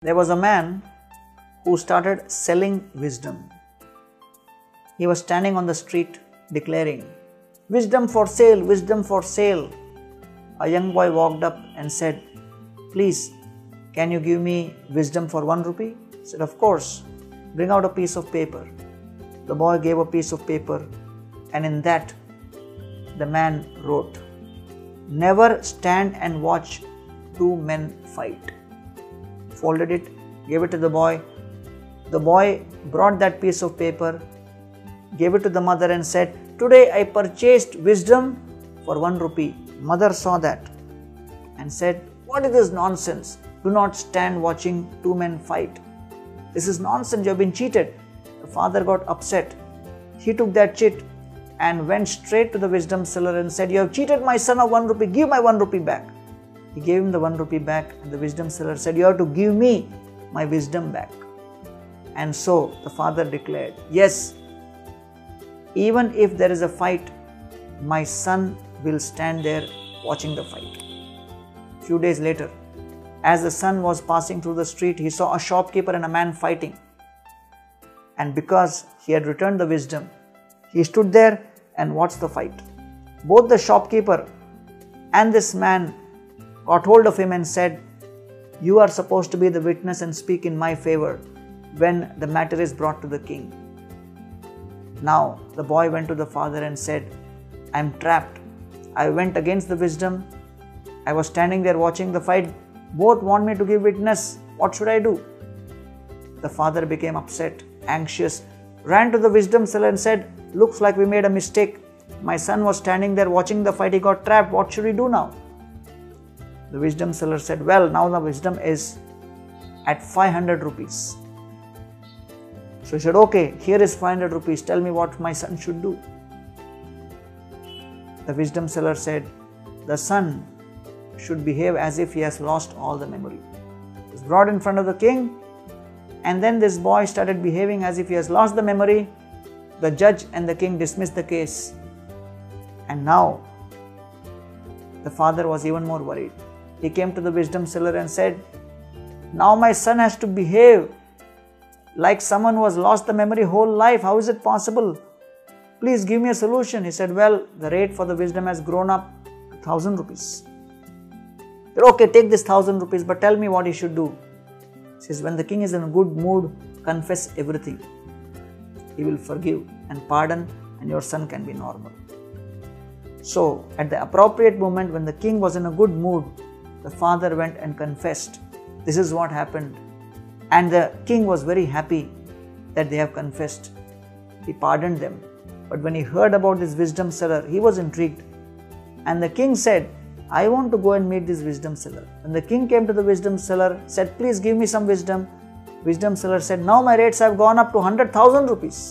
There was a man who started selling wisdom. He was standing on the street declaring, "Wisdom for sale, wisdom for sale." A young boy walked up and said, "Please, can you give me wisdom for 1 rupee?" He said, "Of course. Bring out a piece of paper." The boy gave a piece of paper, and in that the man wrote, "Never stand and watch two men fight." Folded it, gave it to the boy. The boy brought that piece of paper, gave it to the mother and said, "Today I purchased wisdom for 1 rupee. Mother saw that and said, "What is this nonsense? Do not stand watching two men fight. This is nonsense, you have been cheated." The father got upset. He took that chit and went straight to the wisdom seller and said, "You have cheated my son of 1 rupee, give my 1 rupee back." He gave him the 1 rupee back, and the wisdom seller said, "You have to give me my wisdom back." And so the father declared, "Yes, even if there is a fight, my son will stand there watching the fight." Few days later, as the son was passing through the street, he saw a shopkeeper and a man fighting. And because he had returned the wisdom, he stood there and watched the fight. Both the shopkeeper and this man got hold of him and said, "You are supposed to be the witness and speak in my favor when the matter is brought to the king." Now the boy went to the father and said, "I am trapped. I went against the wisdom. I was standing there watching the fight. Both want me to give witness. What should I do?" The father became upset, anxious, ran to the wisdom seller and said, "Looks like we made a mistake. My son was standing there watching the fight. He got trapped. What should we do now?" The wisdom seller said, "Well, now the wisdom is at 500 rupees. So he said, "Okay, here is 500 rupees. Tell me what my son should do." The wisdom seller said, "The son should behave as if he has lost all the memory." He was brought in front of the king, and then this boy started behaving as if he has lost the memory. The judge and the king dismissed the case. And now the father was even more worried. He came to the wisdom seller and said, "Now my son has to behave like someone who has lost the memory whole life. How is it possible? Please give me a solution." He said, "Well, the rate for the wisdom has grown up to 1,000 rupees. He said, "Okay, take this 1,000 rupees, but tell me what he should do." He says, "When the king is in a good mood, confess everything. He will forgive and pardon, and your son can be normal." So, at the appropriate moment when the king was in a good mood, the father went and confessed. This is what happened. And the king was very happy that they have confessed. He pardoned them. But when he heard about this wisdom seller, he was intrigued. And the king said, "I want to go and meet this wisdom seller." When the king came to the wisdom seller, said, "Please give me some wisdom." Wisdom seller said, "Now my rates have gone up to 100,000 rupees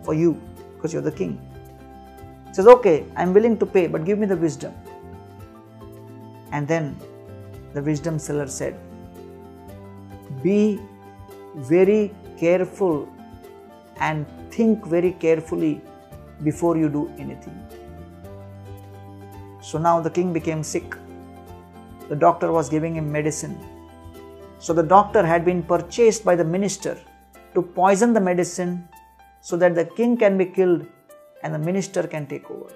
for you because you're the king." He says, "Okay, I'm willing to pay, but give me the wisdom." And then the wisdom seller said, "Be very careful and think very carefully before you do anything." So now the king became sick. The doctor was giving him medicine. So the doctor had been purchased by the minister to poison the medicine so that the king can be killed and the minister can take over.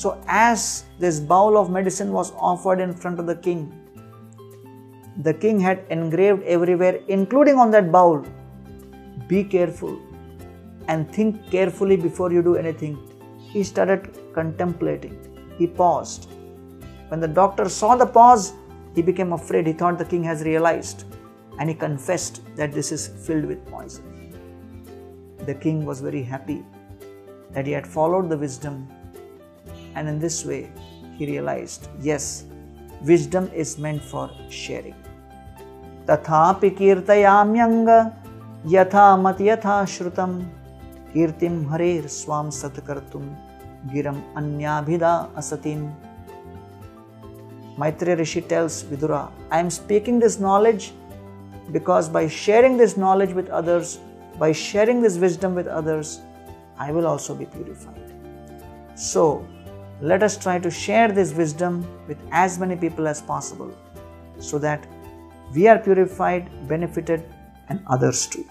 So as this bowl of medicine was offered in front of the king had engraved everywhere, including on that bowl, "Be careful and think carefully before you do anything." He started contemplating. He paused. When the doctor saw the pause, he became afraid. He thought the king has realized, and he confessed that this is filled with poison. The king was very happy that he had followed the wisdom, and in this way he realized, yes, wisdom is meant for sharing. Tathapi kirtayamyanga yatha mat yatha shrutam kirtim harer swam satkartum giram anyabhida asatim. Maitreya Rishi tells Vidura, "I am speaking this knowledge because by sharing this knowledge with others, by sharing this wisdom with others, I will also be purified." So, let us try to share this wisdom with as many people as possible so that we are purified, benefited, and others too.